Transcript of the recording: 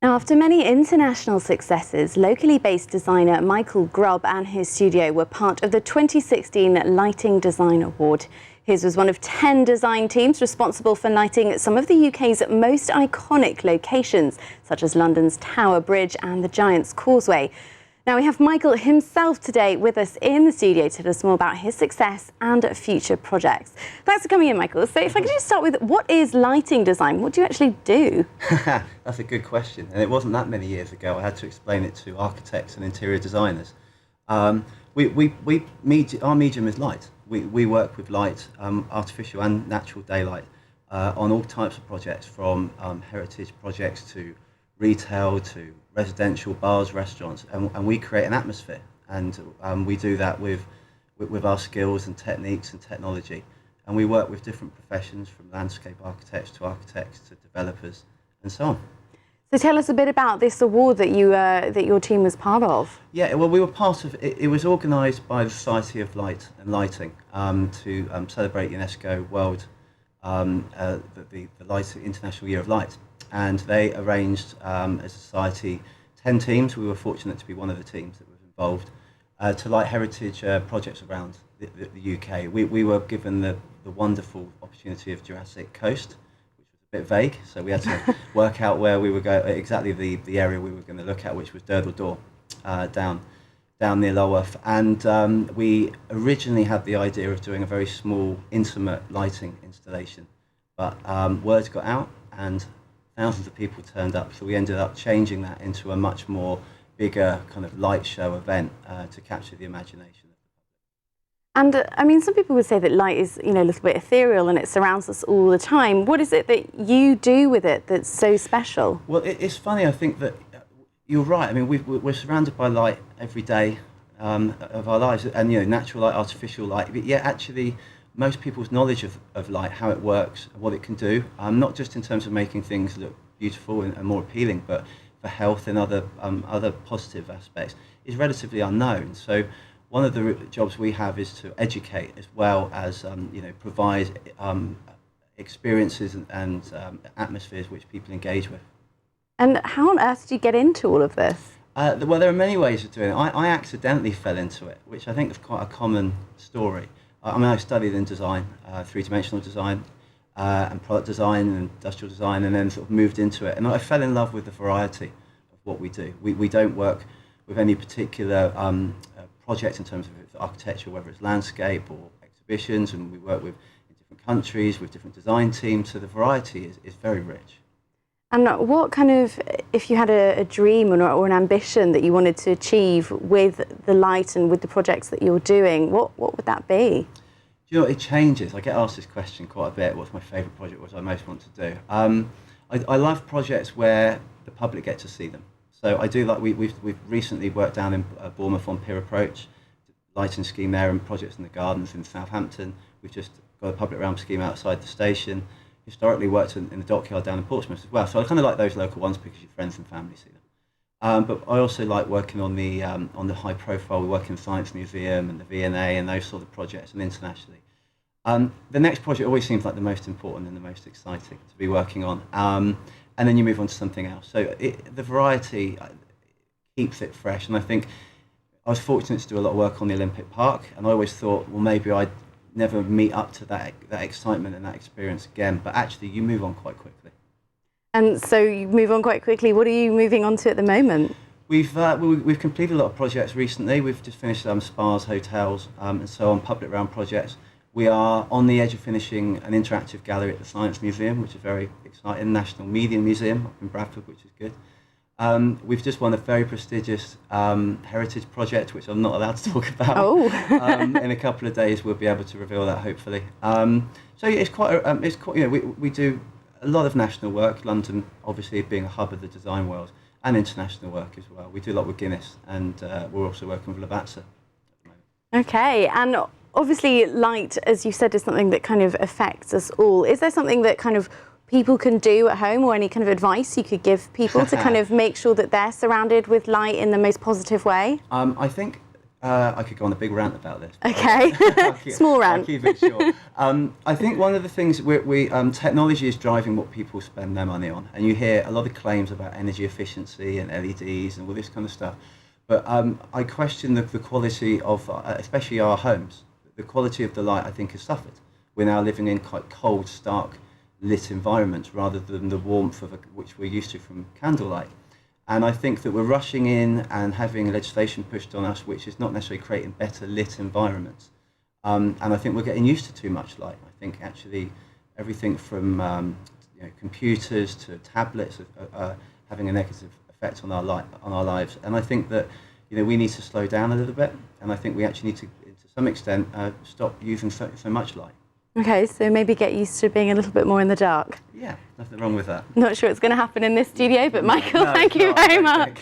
Now, after many international successes, locally based designer Michael Grubb and his studio were part of the 2016 Lighting Design Award. His was one of 10 design teams responsible for lighting some of the UK's most iconic locations, such as London's Tower Bridge and the Giant's Causeway. Now, we have Michael himself today with us in the studio to tell us more about his success and future projects. Thanks for coming in, Michael. So if I could just start with, what is lighting design? What do you actually do? That's a good question. And it wasn't that many years ago I had to explain it to architects and interior designers. Our medium is light. We work with light, artificial and natural daylight, on all types of projects, from heritage projects to retail to residential, bars, restaurants, and we create an atmosphere, and we do that with our skills and techniques and technology, and we work with different professions, from landscape architects to developers and so on. So tell us a bit about this award that your team was part of. Yeah, well, we were part of it. It was organised by the Society of Light and Lighting to celebrate UNESCO World the Light International Year of Light. And they arranged, as a society, 10 teams. We were fortunate to be one of the teams that was involved, to light heritage projects around the UK. We were given the wonderful opportunity of Jurassic Coast, which was a bit vague, so we had to work out where we were going, exactly the area we were going to look at, which was Durdle down near Lulworth. And we originally had the idea of doing a very small, intimate lighting installation, but words got out and thousands of people turned up, so we ended up changing that into a much more bigger kind of light show event to capture the imagination of the public. And I mean, some people would say that light is, a little bit ethereal and it surrounds us all the time. What is it that you do with it that's so special? Well, it's funny. I think that you're right. I mean, we're surrounded by light every day of our lives, and natural light, artificial light. But yet, actually, most people's knowledge of light, how it works, what it can do, not just in terms of making things look beautiful and more appealing, but for health and other positive aspects, is relatively unknown. So one of the jobs we have is to educate, as well as provide experiences and atmospheres which people engage with. And how on earth do you get into all of this? Well, there are many ways of doing it. I accidentally fell into it, which I think is quite a common story. I mean, I studied in design, three-dimensional design, and product design and industrial design, and then sort of moved into it. And I fell in love with the variety of what we do. We don't work with any particular project in terms of architecture, whether it's landscape or exhibitions, and we work in different countries, with different design teams, so the variety is very rich. And what kind of, if you had a dream or an ambition that you wanted to achieve with the light and with the projects that you're doing, what would that be? Do you know, it changes. I get asked this question quite a bit. What's my favourite project? What I most want to do? I love projects where the public get to see them. So I do like, we've recently worked down in Bournemouth on Pier Approach, lighting scheme there, and projects in the gardens in Southampton. We've just got a public realm scheme outside the station. Historically worked in the dockyard down in Portsmouth as well, so I kind of like those local ones because your friends and family see them. But I also like working on the high profile. We work in the Science Museum and the V&A and those sort of projects, and internationally. The next project always seems like the most important and the most exciting to be working on, and then you move on to something else. So the variety keeps it fresh, and I think I was fortunate to do a lot of work on the Olympic Park, and I always thought, well, maybe I'd never meet up to that excitement and that experience again, but actually you move on quite quickly. And so you move on quite quickly. What are you moving on to at the moment? We've completed a lot of projects recently. We've just finished spas, hotels, and so on, public realm projects. We are on the edge of finishing an interactive gallery at the Science Museum, which is very exciting, National Media Museum up in Bradford, which is good. We've just won a very prestigious heritage project, which I'm not allowed to talk about. Oh. In a couple of days, we'll be able to reveal that, hopefully. So it's quite. We do a lot of national work. London, obviously, being a hub of the design world, and international work as well. We do a lot with Guinness, and we're also working with Lavazza at the moment. Okay, and obviously, light, as you said, is something that kind of affects us all. Is there something that kind of people can do at home, or any kind of advice you could give people to kind of make sure that they're surrounded with light in the most positive way? I think I could go on a big rant about this. Okay, small rant. I'll keep it short. I think one of the things technology is driving what people spend their money on, and you hear a lot of claims about energy efficiency and LEDs and all this kind of stuff. But I question the quality of, especially our homes. The quality of the light, I think, has suffered. We're now living in quite cold, stark, lit environments rather than the warmth of which we're used to from candlelight. And I think that we're rushing in and having legislation pushed on us, which is not necessarily creating better lit environments. And I think we're getting used to too much light. I think actually everything from computers to tablets are having a negative effect on our lives. And I think that we need to slow down a little bit. And I think we actually need to some extent, stop using so much light. Okay, so maybe get used to being a little bit more in the dark. Yeah, nothing wrong with that. Not sure it's going to happen in this studio, but Michael, thank you very much.